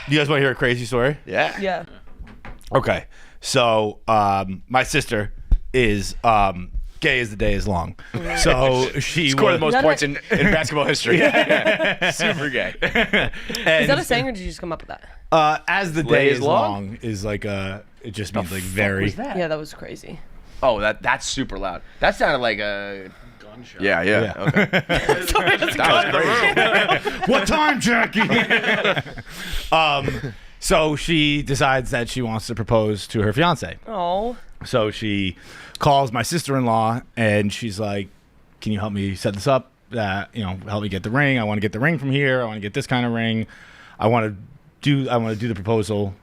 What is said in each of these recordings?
You guys want to hear a crazy story? Yeah. Yeah. Okay. So my sister is gay as the day is long. So she Scored the was, most points in basketball history. Super gay. and, Is that a saying, or did you just come up with that? as the day is long is like it just means like very. Yeah, that was crazy. Oh, that's super loud. That sounded like a gunshot. Yeah. Okay. Sorry, that's That was crazy. What time, Jackie? So she decides that she wants to propose to her fiance. Oh. So she calls my sister-in-law and she's like, "Can you help me set this up? Help me get the ring. I want to get the ring from here. I want to get this kind of ring. I want to do the proposal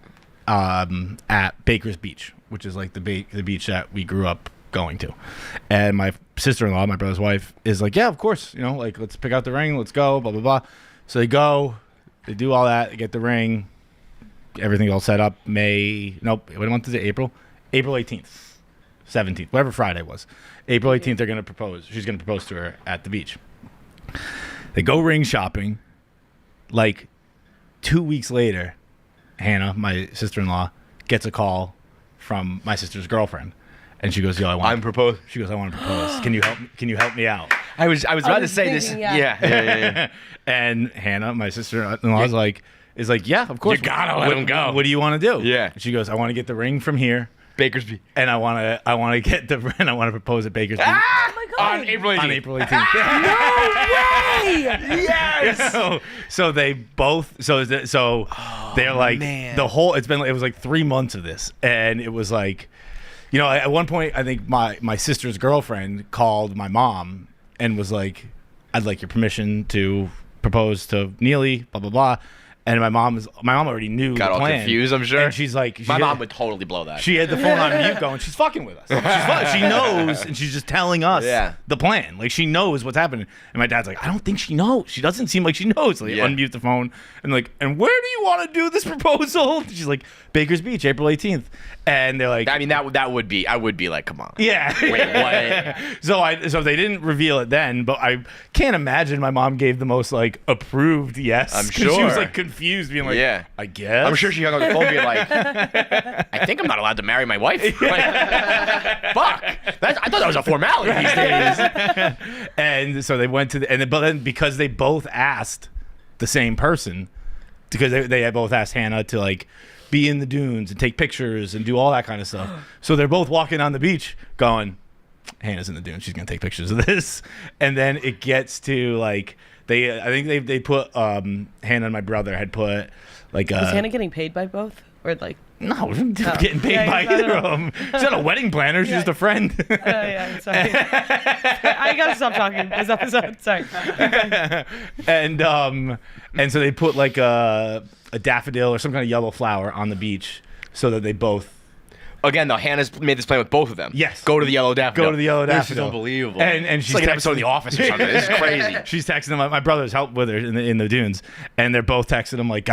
at Baker's Beach, which is like the beach that we grew up going to." And my sister-in-law, my brother's wife, is like, "Yeah, of course. Let's pick out the ring. Let's go. Blah blah blah." So they go, they do all that, they get the ring, everything all set up. What month is it? April 18th. 17th, whatever Friday was. April 18th, they're going to propose. She's going to propose to her at the beach. They go ring shopping. Like 2 weeks later, Hannah, my sister-in-law, gets a call from my sister's girlfriend. And she goes, "Yo, I want to propose." She goes, "I want to propose. Can you help me out?" I was about to say thinking, this. yeah. Yeah. And Hannah, my sister-in-law, is like, "Yeah, of course. You gotta let him go. What do you want to do?" Yeah. She goes, "I want to get the ring from here. Baker's Beach. And I want to get the and I want to propose at Baker's Beach Oh my God. On April 18th. on April 18th." No way! Yes. So they both they're like man. it was like 3 months of this, and it was like, at one point I think my sister's girlfriend called my mom and was like, "I'd like your permission to propose to Neely, blah blah blah." And my mom already knew Got the all plan. confused, I'm sure. And she's like, My mom would totally blow that. She had the phone on mute going, "She's fucking with us. She knows," and she's just telling us the plan. Like, she knows what's happening. And my dad's like, "I don't think she knows. She doesn't seem like she knows." Like, unmute the phone and like, "And where do you want to do this proposal?" She's like, "Baker's Beach, April 18th." And they're like, I mean, that would be. I would be like, come on. yeah. Wait, what? So they didn't reveal it then, but I can't imagine my mom gave the most like approved yes. I'm 'Cause she was sure. like confused, being like, Yeah. "I guess." I'm sure she hung up the phone being like, I think I'm not allowed to marry my wife. Like, fuck. I thought that was a formality these days. And so they went to but then because they both asked the same person, because they had both asked Hannah to like be in the dunes and take pictures and do all that kind of stuff. So they're both walking on the beach going, "Hannah's in the dunes. She's going to take pictures of this." And then it gets to like, I think they put, Hannah and my brother had put like Was Hannah getting paid by both? Or like... No, getting paid by either of them. She's not a wedding planner. She's just a friend. Yeah, sorry. I gotta stop talking this episode. Sorry. And so they put like a daffodil or some kind of yellow flower on the beach so that they both. Again, though, Hannah's made this plan with both of them. Yes. Go to the yellow daffodil. Go to the yellow This daffodil. is unbelievable. And she's it's like an texting- episode of The Office or something. This is crazy. She's texting them. My brother's helped with her in the dunes, and they're both texting him like,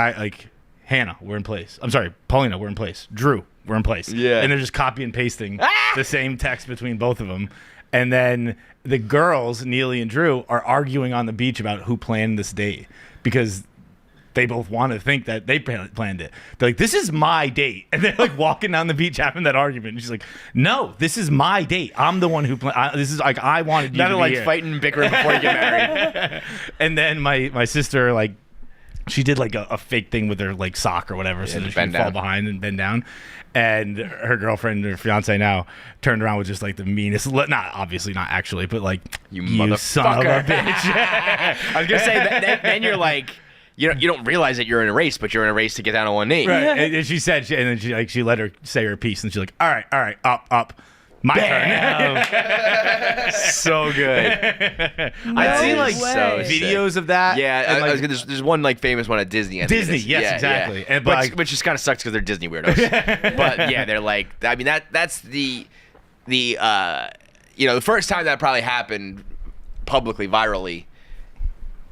"Hannah, we're in place. I'm sorry, Paulina, we're in place. Drew, we're in place." Yeah. And they're just copy and pasting the same text between both of them. And then the girls, Neely and Drew, are arguing on the beach about who planned this date because they both want to think that they planned it. They're like, "This is my date." And they're like walking down the beach having that argument. And she's like, "No, this is my date. I'm the one who planned. This is like, I wanted you None to of be like here." fighting and bickering before you get married. And then my sister, like, she did like a fake thing with her like sock or whatever, so that she bend would fall down. behind and bend down. And her girlfriend, her fiance now, turned around with just like the meanest, not actually, but like, You son of a motherfucker." bitch. I was going to say, then you're like, you don't realize that you're in a race, but you're in a race to get down on one knee. Right. And she said, and then she let her say her piece, and she's like, all right, up. My turn. So good. I've seen like way. videos of that. Yeah, and, like, there's one like famous one at Disney. I think it Disney, is. yes, Yeah, exactly. yeah. And, but, like, which just kind of sucks because they're Disney weirdos. But yeah, they're like, I mean, that's the first time that probably happened publicly, virally.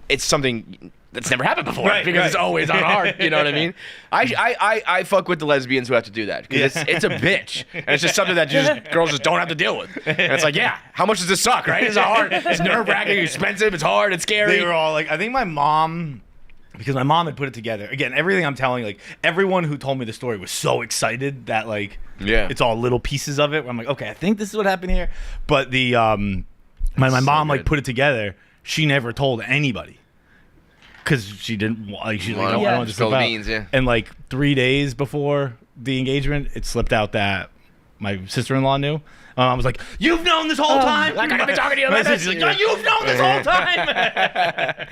It's something that's never happened before, Right, because it's always on art. You know what I mean? I fuck with the lesbians who have to do that, because it's a bitch, and it's just something that girls just don't have to deal with. And it's like, yeah, how much does this suck, right? It's hard. It's nerve wracking, expensive. It's hard. It's scary. they were all like, I think my mom because my mom had put it together. Again, everything I'm telling, like everyone who told me the story was so excited that like it's all little pieces of it. Where I'm like, okay, I think this is what happened here. But the my mom like put it together. She never told anybody because she didn't like. She's like, I don't want to spill slip the out. beans, yeah. And like 3 days before the engagement, it slipped out that my sister-in-law knew. I was like, "You've known this whole time." Like, I've been talking to you about this. She's like, "You've known this whole time."